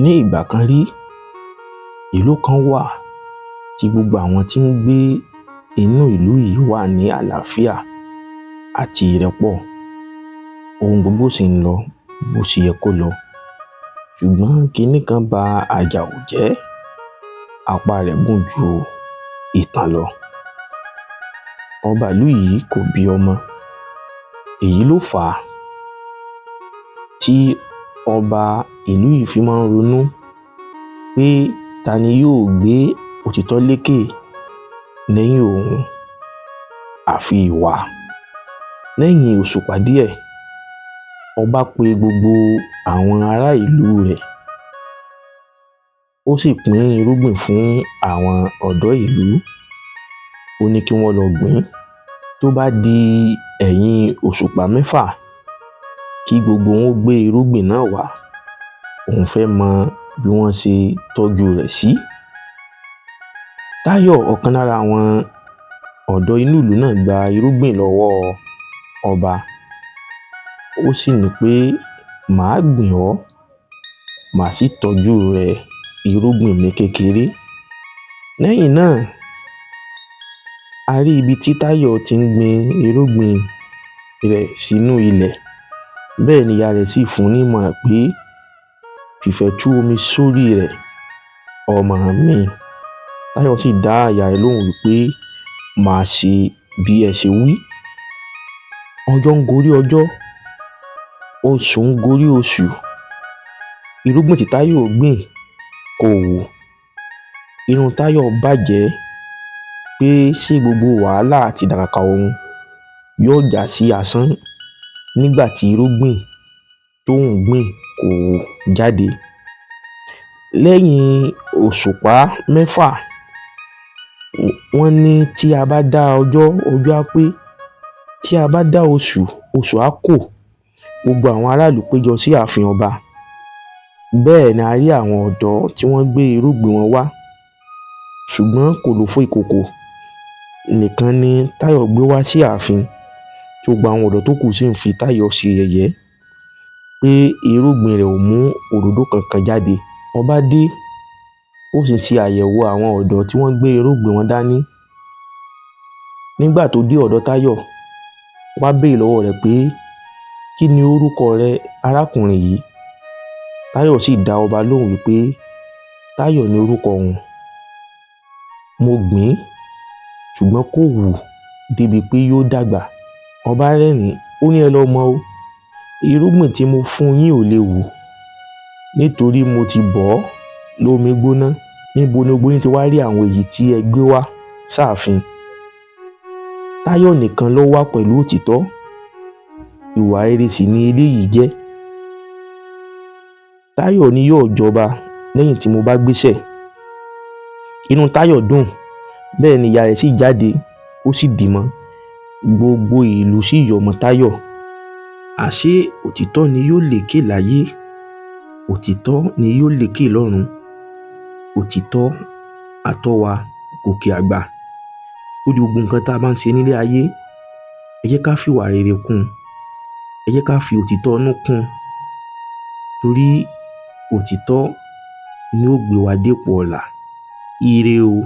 Ní ìgbà kan rí, ìlú kan wà tí gbogbo àwọn tí ń gbé inú ìlú yìí wà ní àlàáfíà àti ìrẹ́pọ̀. Ohun gbogbo sì ń lọ bó ṣe yẹ kó lọ. Ṣùgbọ́n kinní kan ba àjàò jẹ́, apá rẹ̀ gùn ju ìtàn lọ. Ọba ìlú yìí kò bí ọmọ. Èyí ló fà á tí ọba ìlú yìí fi máa ń ronú pé ta ni yóò gbé òtítọ́ lékè lẹ́yìn òun àfi ìwà. Lẹ́yìn òṣùpá díẹ̀, ọba pe gbogbo àwọn ará ìlú rẹ̀. Ó sì pín irúgbìn fún àwọn ọ̀dọ́ ìlú. Ó ní kí wọ́n lọ gbìn. Tó bá di ẹ̀yìn òṣùpá mẹ́fà, kí gbogbo wọn gbé irúgbìn náà wá. Òun fẹ́ mọ bí wọ́n ṣe tọ́jú rẹ̀ sí. Táyọ̀, ọ̀kan lára àwọn ọ̀dọ́ inú ìlú náà, gba irúgbìn lọ́wọ́ ọba. Ó sì ní pé màá gbìn ọ́, màá sì tọ́jú rẹ̀ irúgbìn mi kékeré. Lẹ́yìn náà, a rí ibi tí Táyọ̀ ti ń gbin irúgbìn rẹ̀ sínú ilẹ̀. Bẹ́ẹ̀ ni ìyá rẹ̀ sì fún un ní ìmọ̀ràn pé fìfẹ́ tú omi sórí rẹ̀, ọmọ mi. Táyọ̀ sì dá ìyá rẹ̀ lóhùn wípé màá ṣe bí ẹ ṣe wí. Ọjọ́ ń gorí ọjọ́, oṣù ń gorí oṣù. Irúgbìn tí Táyọ̀ gbìn kò hù. Inú Táyọ̀ bàjẹ́ pé ṣé gbogbo wàhálà àti ìlàkàkà òun yóò já sí asán nígbà tí irúgbìn tóun gbìn kò jáde. Lẹ́yìn òṣùpá mẹ́fà, wọ́n ní tí a bá dá ọjọ́, ọjọ́ á pé. Tí a bá dá oṣù, oṣù á kò. Gbogbo àwọn aráàlú péjọ sí ààfin ọba. Bẹ́ẹ̀ ni a rí àwọn ọ̀dọ́ tí wọ́n gbé irúgbìn wọn wá. Ṣùgbọ́n kòlòfó ìkòkò nìkan ni Táyọ̀ gbé wá sí ààfin. Tí gbogbo àwọn ọ̀dọ́ tó kù sì ń fi Táyọ̀ ṣe yẹ̀yẹ́ pé irúgbìn rẹ̀ ò mú òdòdó kankan jáde. Ọba dé, ó sì ṣe àyẹ̀wò àwọn ọ̀dọ́ tí wọ́n gbé irúgbìn wọn dání. Nígbà tó dé ọ̀dọ̀ Táyọ̀, wá béèrè lọ́wọ́ rẹ̀ pé kí ni orúkọ rẹ, arákùnrin yìí? Táyọ̀ sì dá ọba lóhùn wípé Táyọ̀ ni orúkọ òun. Mo gbìn, ṣùgbọ́n kò hù débi pé yóò dàgbà. Ọba rẹ́rìn-ín, ó ní ẹ lọ mọ̀ o, irúgbìn tí mo fún yín ò lè hù nítorí mo ti bọ̀ ọ́ lómi gbóná. Níbo ni gbogbo yín ti wá rí àwọn èyí tí ẹ gbé wá sáàfin? Táyọ̀ nìkan ló wá pẹ̀lú òtítọ́. Ìwà rere sì ni eléyìí jẹ́. Táyọ̀ ni yóò jọba lẹ́yìn tí mo bá gbéṣẹ̀. Inú Táyọ̀ dùn, bẹ́ẹ̀ ni ìyá rẹ̀ sì jáde, ó sì bímọ. Gbogbo ìlú sì yọ̀ mọ́ Táyọ̀. Àṣé òtítọ́ ni yóò lékè láyé, òtítọ́ ni yóò lékè lọ́run. Òtítọ́ á tọ́ wa gòkè àgbà. Ó di gbogbo nǹkan tá a bá ń ṣe nílé ayé, ẹ jẹ́ ká fi ìwà rere kún, ẹ jẹ́ ká fi òtítọ́ inú kún, torí òtítọ́ ni ó gbé wa dépò ọlá. Ire o.